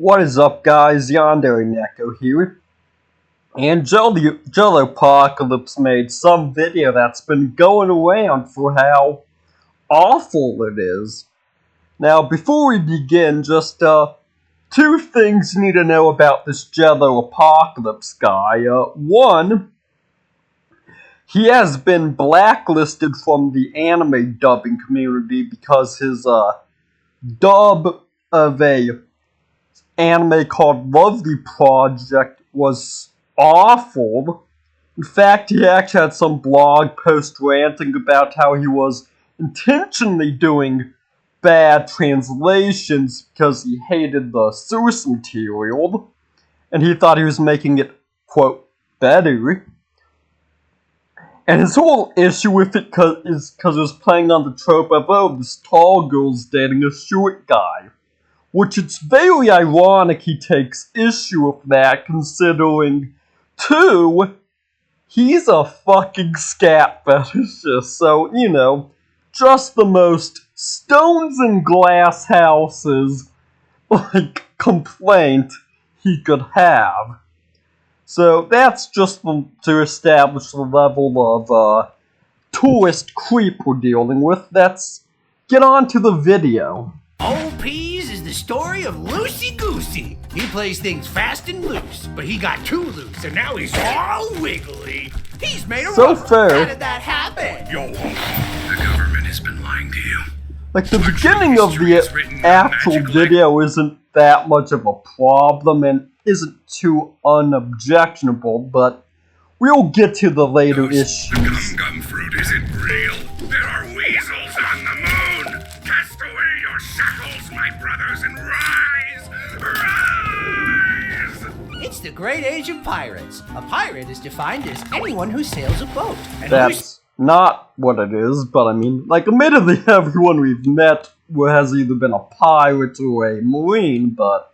What is up, guys? Yandere Neko here. And Jelloapocalypse made some video that's been going around for how awful it is. Now, before we begin, just two things you need to know about this Jelloapocalypse guy. One, he has been blacklisted from the anime dubbing community because his dub of a anime called Lovely Project was awful. In fact, he actually had some blog post ranting about how he was intentionally doing bad translations because he hated the source material, and he thought he was making it, quote, better. And his whole issue with it is because it was playing on the trope of, oh, this tall girl's dating a short guy. Which it's very ironic he takes issue with that, considering, two, he's a fucking scat fetishist, so, you know, just the most stones and glass houses, like, complaint he could have. So that's just to establish the level of, tourist creep we're dealing with. Let's get on to the video. Old Peas is the story of Loosey Goosey. He plays things fast and loose, but he got too loose, and now he's all wiggly. He's made a so rubber. fair. How did that happen? Yo, the government has been lying to you. Like, the beginning of the actual video isn't that much of a problem and isn't too unobjectionable, but we'll get to the later issues. The gum fruit isn't real. There are weasels on the moon. Cast away your shackles, my brothers, and rise! Rise! It's the great age of pirates. A pirate is defined as anyone who sails a boat. And That's not what it is, but I mean, like, admittedly, everyone we've met has either been a pirate or a marine, but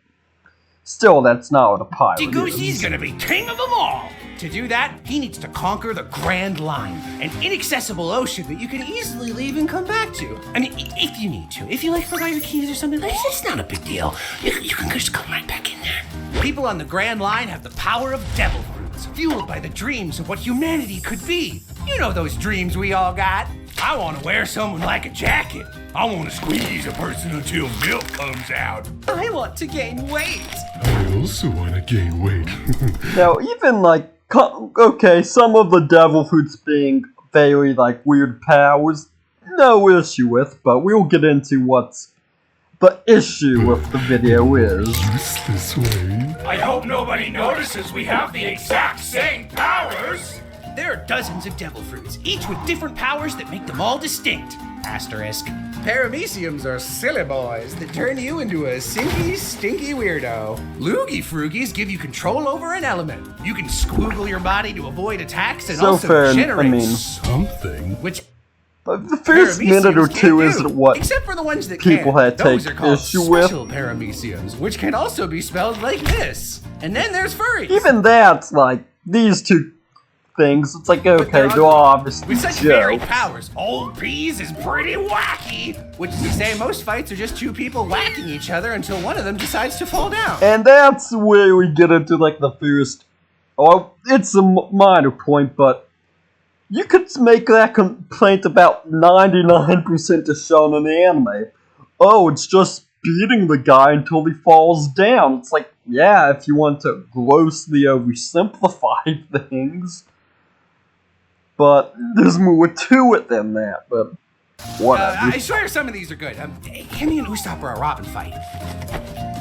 still, that's not what a pirate Loosey Goosey's is. gonna be king of them all. To do that, he needs to conquer the Grand Line, an inaccessible ocean that you can easily leave and come back to. I mean, if you need to. If you like forgot your keys or something, it's not a big deal. You can just come right back in there. People on the Grand Line have the power of devil fruits, fueled by the dreams of what humanity could be. You know those dreams we all got. I want to wear someone like a jacket. I want to squeeze a person until milk comes out. I want to gain weight. I also want to gain weight. Now, even, like, okay, some of the devil fruits being very, like, weird powers, no issue with, but we'll get into what's the issue with the video is. Just this way. I hope nobody notices we have the exact same powers! There are dozens of devil fruits, each with different powers that make them all distinct. Asterisk. Parameciums are silly boys that turn you into a sinky, stinky weirdo. Loogie Froogies give you control over an element. You can squiggle your body to avoid attacks and So also fair, generate I mean, Something. which the first minute or two isn't what except for the ones that people can. had Those take are called issue with. special parameciums, which can also be spelled like this. And then there's furries. Even that's, like, these two things, it's like, okay, they're obviously with such varied jokes. powers, Old Peas is pretty wacky. Which is to say, most fights are just two people whacking each other until one of them decides to fall down. And that's where we get into, like, the first... Oh, it's a minor point, but you could make that complaint about 99% of shonen anime. Oh, it's just beating the guy until he falls down. It's like, yeah, if you want to grossly oversimplify things. But there's more to it than that, but whatever. I swear some of these are good. Give me an Usopp or a Robin fight.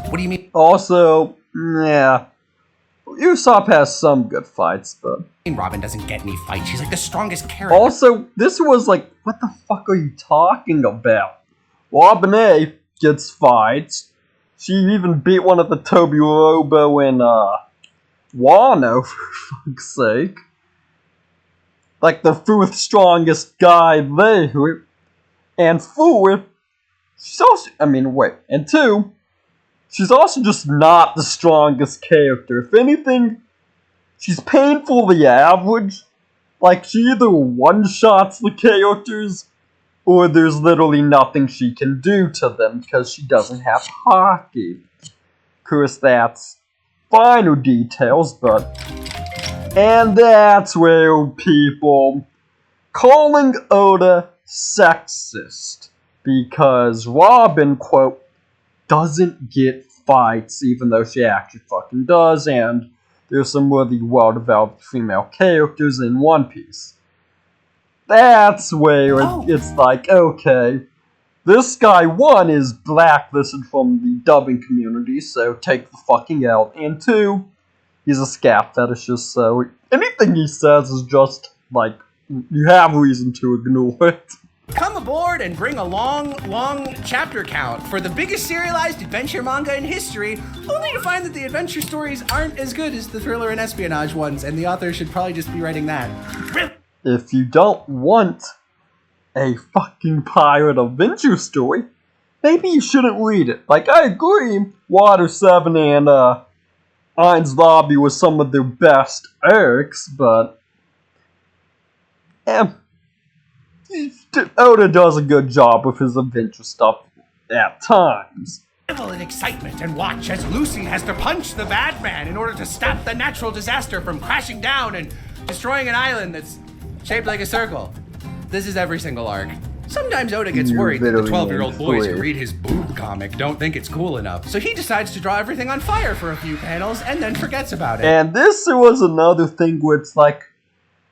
What do you mean? Also, yeah, Usopp has some good fights, but... Robin doesn't get any fights. She's like the strongest character. Also, this was like, what the fuck are you talking about? Robin A gets fights. She even beat one of the Toby Robo and, Wano, for fuck's sake. Like the fourth strongest guy there. And four, she's also, and two, she's also just not the strongest character. If anything, she's painfully average. Like, she either one-shots the characters, or there's literally nothing she can do to them because she doesn't have hockey. course, that's final details, but... And that's where people calling Oda sexist. Because Robin, quote, doesn't get fights, even though she actually fucking does, and there's some really well-developed female characters in One Piece. That's where it's like, okay, this guy, one, is blacklisted from the dubbing community, so take the fucking out, and two, he's a scat fetishist, so anything he says is just, like, you have reason to ignore it. Come aboard and bring a long chapter count for the biggest serialized adventure manga in history, only to find that the adventure stories aren't as good as the thriller and espionage ones, and the author should probably just be writing that. If you don't want a fucking pirate adventure story, maybe you shouldn't read it. Like, I agree, Water 7 and Ein's Lobby was some of their best arcs, but Oda does a good job with his adventure stuff at times. Revel in excitement and watch as Lucy has to punch the bad man in order to stop the natural disaster from crashing down and destroying an island that's shaped like a circle. This is every single arc. Sometimes Oda gets worried that the 12-year-old boys who read his boob comic don't think it's cool enough, so he decides to draw everything on fire for a few panels and then forgets about it. And this was another thing where it's like,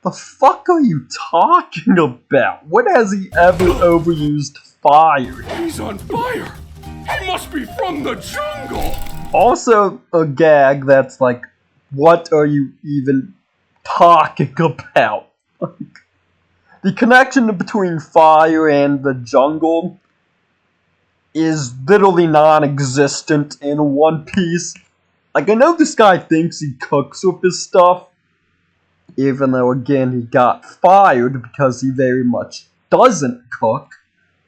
the fuck are you talking about? When has he ever overused fire? He's on fire! He must be from the jungle! Also, a gag that's like, what are you even talking about? The connection between fire and the jungle is literally non-existent in One Piece. Like, I know this guy thinks he cooks with his stuff, even though, again, he got fired because he very much doesn't cook,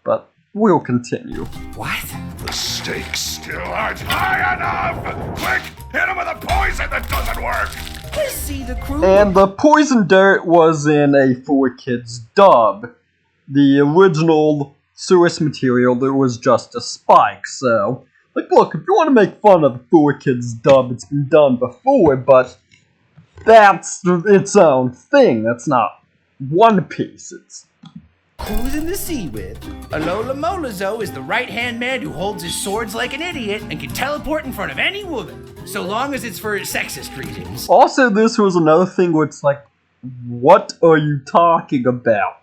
but we'll continue. What? The stakes still aren't high enough! Quick, hit him with a poison that doesn't work! You see the crew? And the poison dirt was in a 4Kids dub. The original source material, there was just a spike, so... Like, look, if you want to make fun of the 4Kids dub, it's been done before, but... That's its own thing. That's not One Piece. It's Cruising the sea with. Alola Molazo is the right-hand man who holds his swords like an idiot and can teleport in front of any woman, so long as it's for sexist reasons. also, this was another thing where it's like, what are you talking about?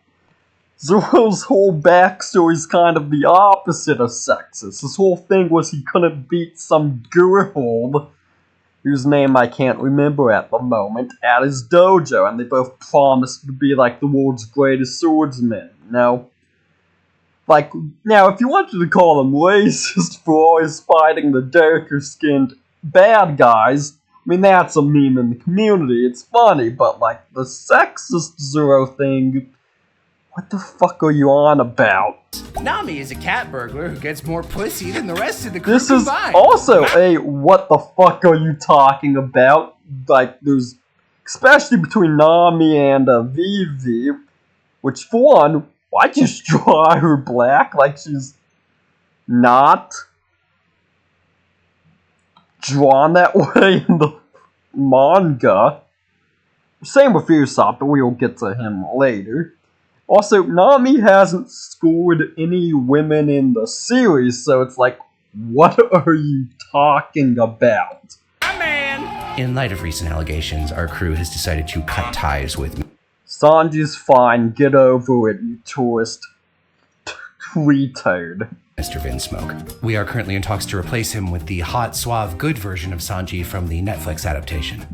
Zoro's whole backstory is kind of the opposite of sexist. His whole thing was he couldn't beat some girl whose name I can't remember at the moment, at his dojo, and they both promised to be like the world's greatest swordsmen. Now, like, now if you wanted to call them racist for always fighting the darker-skinned bad guys, I mean, that's a meme in the community, it's funny, but like, the sexist Zoro thing, what the fuck are you on about? Nami is a cat burglar who gets more pussy than the rest of the crew This is combined. also a what the fuck are you talking about? Like, there's, especially between Nami and Vivi, which for one, why'd you draw her black? Like, she's not drawn that way in the manga. Same with Usopp, but we'll get to him later. Also, Nami hasn't scored any women in the series, so it's like, what are you talking about? My man! In light of recent allegations, our crew has decided to cut ties with me. Sanji's fine, get over it, you tourist retard. Mr. Vinsmoke. We are currently in talks to replace him with the hot, suave, good version of Sanji from the Netflix adaptation.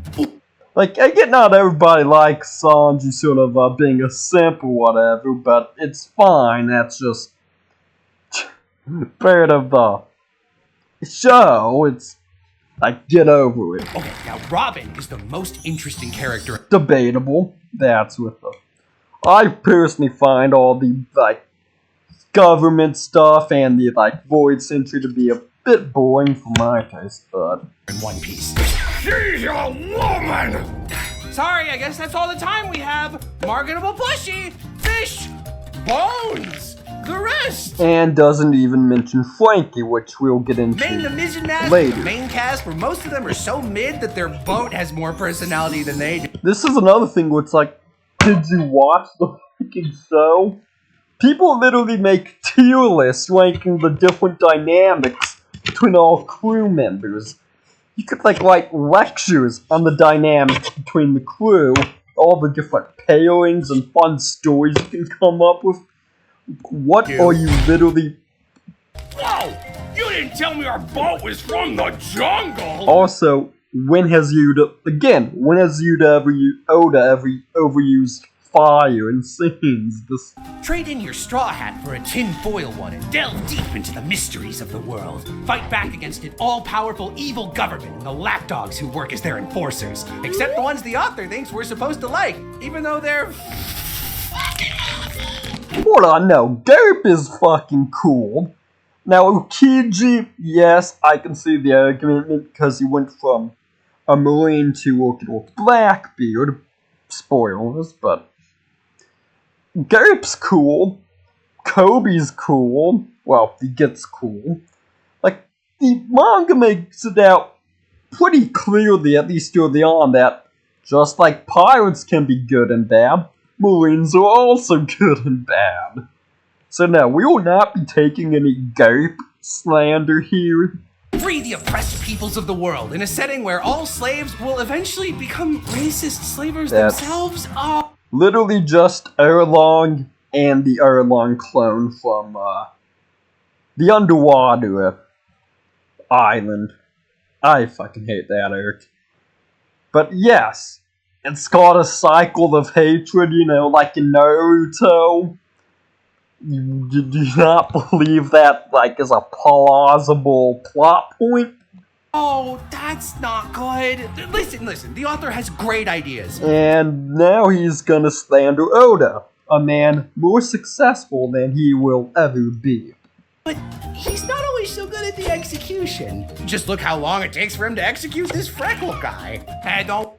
Like, I get not everybody likes Sanji sort of being a simp or whatever, but it's fine, that's just part of the show. It's like, get over it. Okay, now Robin is the most interesting character. Debatable. That's with the... I personally find all the, like, government stuff and the, like, Void Sentry to be a bit boring for my taste, but... in One Piece. She's a woman! Sorry, I guess that's all the time we have. Marketable plushie, fish, bones. the rest. And doesn't even mention Frankie, which we'll get into The Miz and Mask, later. the main cast, where most of them are so mid that their boat has more personality than they do. This is another thing where it's like, did you watch the freaking show? People literally make tier lists ranking the different dynamics between all crew members. You could like write lectures on the dynamics between the crew, all the different pairings and fun stories you can come up with. What are you literally... Whoa! You didn't tell me our boat was from the jungle! Also, when has Oda ever overused fire in scenes? Trade in your straw hat for a tin-foil one and delve deep into the mysteries of the world. Fight back against an all-powerful evil government and the lapdogs who work as their enforcers. Except the ones the author thinks we're supposed to like, even though they're... Hold on, no. Derp is fucking cool. Now, Ukiji, yes, I can see the argument because he went from a Marine to working with Blackbeard. Spoilers, but... Derp's cool. Kobe's cool. Well, he gets cool. Like, the manga makes it out pretty clearly, at least early on, that just like pirates can be good and bad, Marines are also good and bad. So no, we will not be taking any Derp slander here. Free the oppressed peoples of the world in a setting where all slaves will eventually become racist slavers themselves. Oh. Literally just Erlong and the Erlong clone from the underwater island. I fucking hate that arc. But yes, it's got a cycle of hatred, you know, like in Naruto. You do not believe that, like, is a plausible plot point? Oh, that's not good. Listen, the author has great ideas. And now he's gonna slander Oda, a man more successful than he will ever be. But he's not always so good at the execution. Just look how long it takes for him to execute this Freckle guy.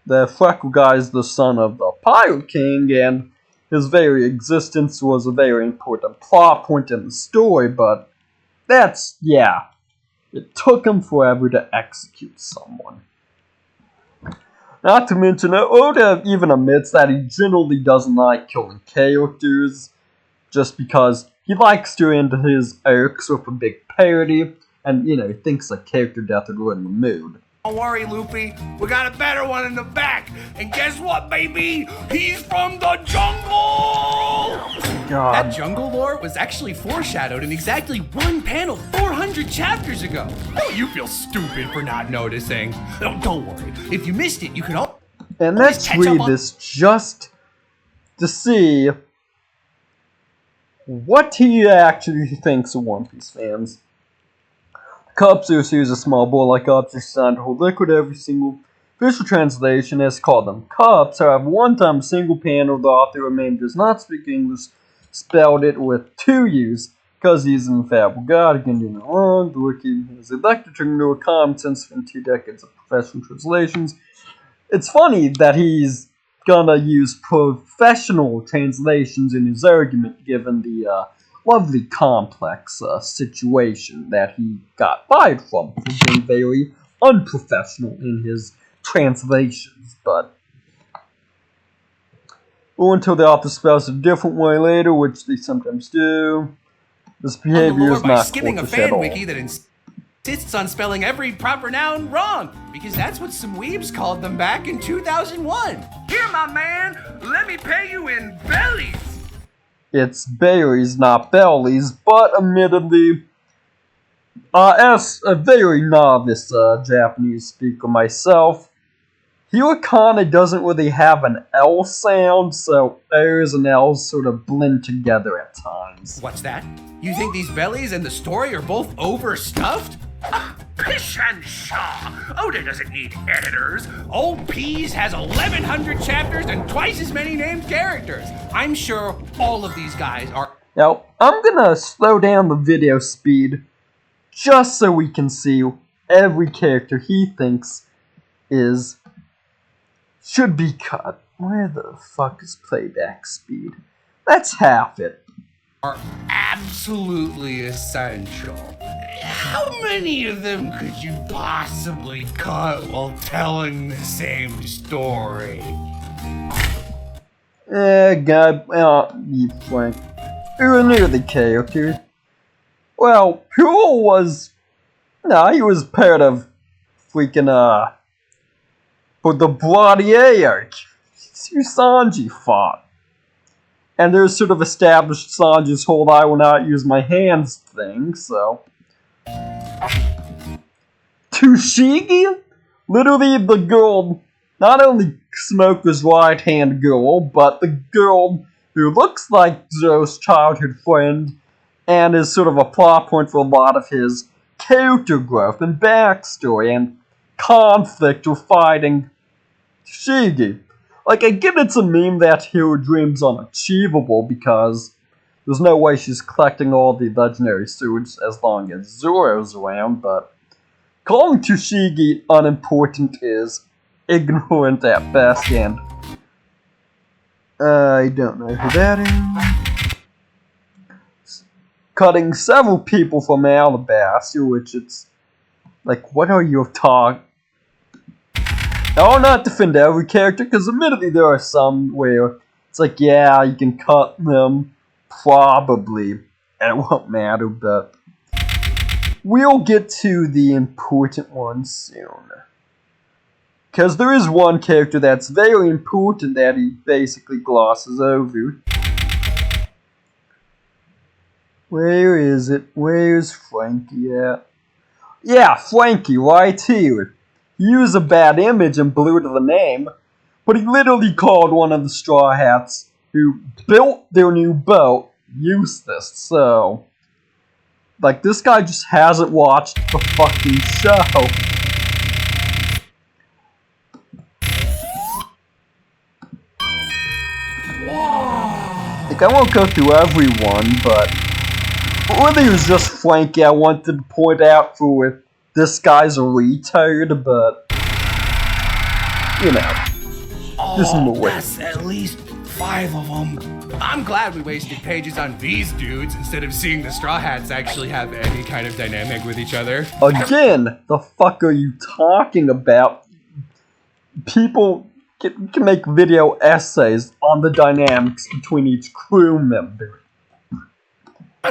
The Freckle guy is the son of the Pirate King, and his very existence was a very important plot point in the story, but that's, yeah. It took him forever to execute someone. Not to mention, Oda even admits that he generally doesn't like killing characters, just because he likes to end his arcs with a big parody, and, you know, he thinks a character death would ruin the mood. Don't worry, Loopy. We got a better one in the back. And guess what, baby? He's from the jungle! God. That jungle lore was actually foreshadowed in exactly one panel 400 chapters ago. Oh, you feel stupid for not noticing. Oh, don't worry. If you missed it, you can all... And let's read this just to see what he actually thinks of One Piece fans. Cups are a small bowl-like objects designed to hold liquid. Every single official translation has called them cups. However, one time a single panel, the author remained does not speak English, spelled it with two U's. Because he's an infallible god, he can do no wrong. The wiki is elected to ignore common sense from 2 decades of professional translations. It's funny that he's gonna use professional translations in his argument, given the lovely complex situation that he got fired from for being very unprofessional in his translations. But or until the author spells a different way later, which they sometimes do, this behavior is not skipping a fan wiki that insists on spelling every proper noun wrong, because that's what some weebs called them back in 2001. Here, my man, let me pay you in bellies. It's berries, not bellies, but admittedly, as a very novice Japanese speaker myself, Hiragana doesn't really have an L sound, so R's and L's sort of blend together at times. What's that? You think these bellies and the story are both overstuffed? Pish and Shaw. Oda doesn't need editors. Old Peas has 1,100 chapters and twice as many named characters. I'm sure all of these guys are... Now, I'm gonna slow down the video speed just so we can see every character he thinks should be cut. Where the fuck is playback speed? That's half it. are absolutely essential. How many of them could you possibly cut while telling the same story? You Frank. Who knew the character? Well, Poole was... No, he was part of freaking, for the Bloody Arc. It's who Sanji fought. And there's sort of established Sanji's whole I will not use my hands thing, so... Tushigi? Literally the girl, not only Smoker's right-hand girl, but the girl who looks like Joe's childhood friend and is sort of a plot point for a lot of his character growth and backstory and conflict or fighting Shigi. Like, I get it's a meme that Hero Dream's unachievable because there's no way she's collecting all the legendary swords as long as Zoro's around, but calling Tushigi unimportant is ignorant at best, and I don't know who that is. Cutting several people from Alabasta, which it's like, what are you talking? I'll not defend every character, because admittedly there are some where it's like, yeah, you can cut them, probably, and it won't matter, but we'll get to the important ones soon. Because there is one character that's very important that he basically glosses over. Where is it? Where's Frankie at? Yeah, Frankie, right here. He used a bad image and blurred the name, but he literally called one of the Straw Hats who built their new boat useless, so... Like, this guy just hasn't watched the fucking show. Like, I won't go through everyone, but... Really, it was just Frankie I wanted to point out for this guy's a retard, but... You know. Just in the way. That's at least 5 of them. I'm glad we wasted pages on these dudes instead of seeing the Straw Hats actually have any kind of dynamic with each other. Again, the fuck are you talking about? People can make video essays on the dynamics between each crew member.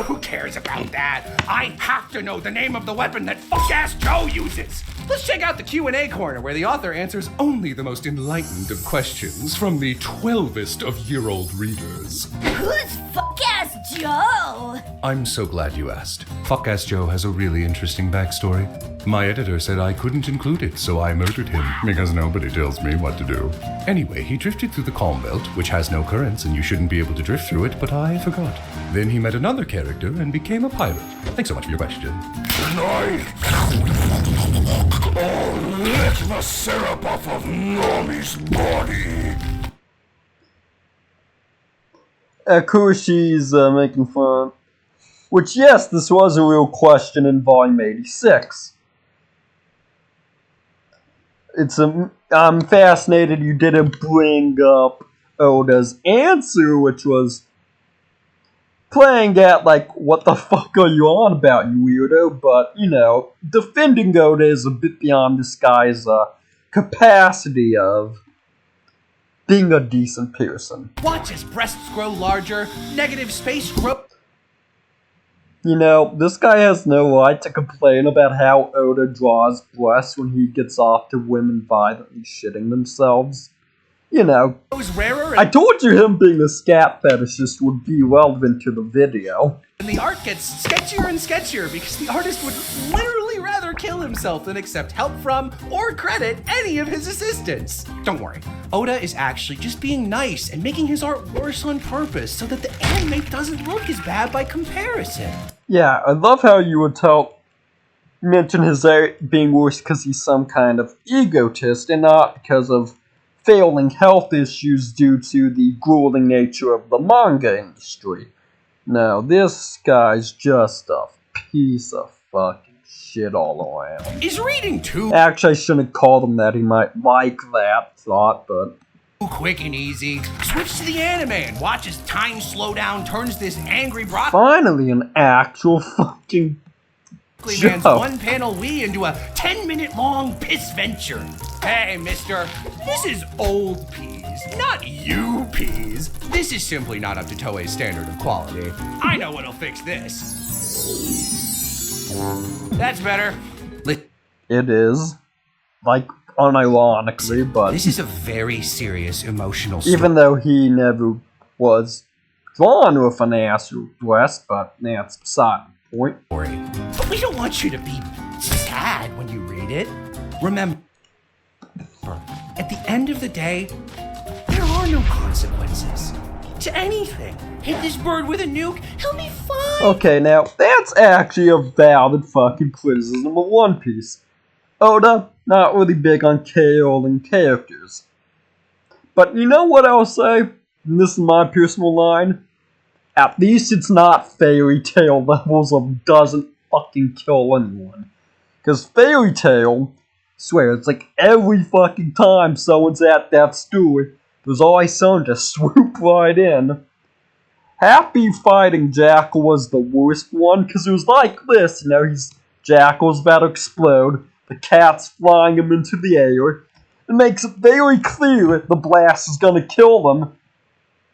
Who cares about that? I have to know the name of the weapon that fuck-ass Joe uses. Let's check out the Q&A corner where the author answers only the most enlightened of questions from the 12th of year-old readers. Who's fuck-ass Joe? I'm so glad you asked. Fuck-ass Joe has a really interesting backstory. My editor said I couldn't include it, so I murdered him, because nobody tells me what to do. Anyway, he drifted through the Calm Belt, which has no currents and you shouldn't be able to drift through it, but I forgot. Then he met another character and became a pirate. Thanks so much for your question. Tonight, I'll lick the syrup off of Nami's body. Of course, she's making fun. Which, yes, this was a real question in Volume 86. I'm fascinated you didn't bring up Oda's answer, which was playing at, like, what the fuck are you on about, you weirdo? But, you know, defending Oda is a bit beyond this guy's capacity of being a decent person. Watch his breasts grow larger, negative space growth. You know, this guy has no right to complain about how Oda draws breasts when he gets off to women violently shitting themselves. You know, Rarer I told you him being a scat fetishist would be relevant to the video. and the art gets sketchier and sketchier because the artist would literally rather kill himself than accept help from or credit any of his assistants. Don't worry, Oda is actually just being nice and making his art worse on purpose so that the anime doesn't look as bad by comparison. Yeah, I love how you would mention his art being worse because he's some kind of egotist and not because of failing health issues due to the grueling nature of the manga industry. No, this guy's just a piece of fucking shit all around. Is reading too Actually, I shouldn't have called him that. He might like that thought, but... quick and easy. Switch to the anime and watch as time slowdown turns this angry broccoli Finally, an actual fucking man's show. one-panel Wii into a 10-minute long piss venture. Hey, mister, this is old peas, not you peas. This is simply not up to Toei's standard of quality. I know what'll fix this. That's better. It is, like, unironically, but This is a very serious emotional story. even though he never was drawn with an astral breast, but that's beside the point. But we don't want you to be sad when you read it. Remember, at the end of the day, there are no consequences to anything. Hit this bird with a nuke, he'll be fine. Okay, now, that's actually a valid fucking criticism of One Piece. Oda, not really big on KOing characters. But you know what I'll say? And this is my personal line. At least it's not fairy tale levels of doesn't fucking kill anyone. Because fairy tale, swear, it's like every fucking time someone's at death's door, there's always someone to swoop right in. Happy Fighting Jackal was the worst one, because it was like this, Jackal's about to explode, the cat's flying him into the air, it makes it very clear that the blast is gonna kill them,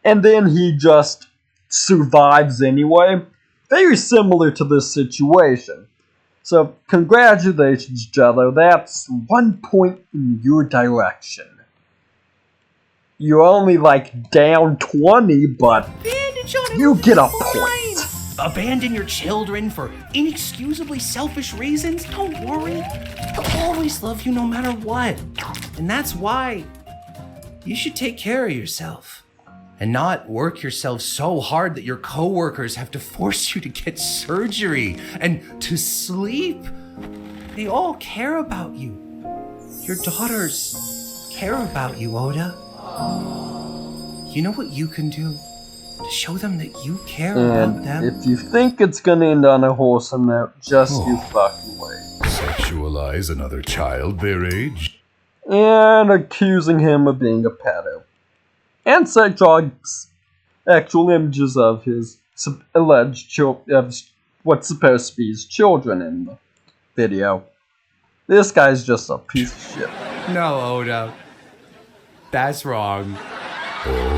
and then he just survives anyway. Very similar to this situation. So, congratulations, Jello, that's 1 point in your direction. You're only, like, down 20, but you get a point. Abandon your children for inexcusably selfish reasons? Don't worry. They'll always love you no matter what. And that's why you should take care of yourself. And not work yourself so hard that your coworkers have to force you to get surgery and to sleep. They all care about you. Your daughters care about you, Oda. You know what you can do to show them that you care about And them? if you think it's gonna end on a wholesome note, just you fucking wait. Sexualize another child their age? And accusing him of being a pedo. And actual images of his alleged of what's supposed to be his children in the video. This guy's just a piece of shit. No, Oda. That's wrong. Or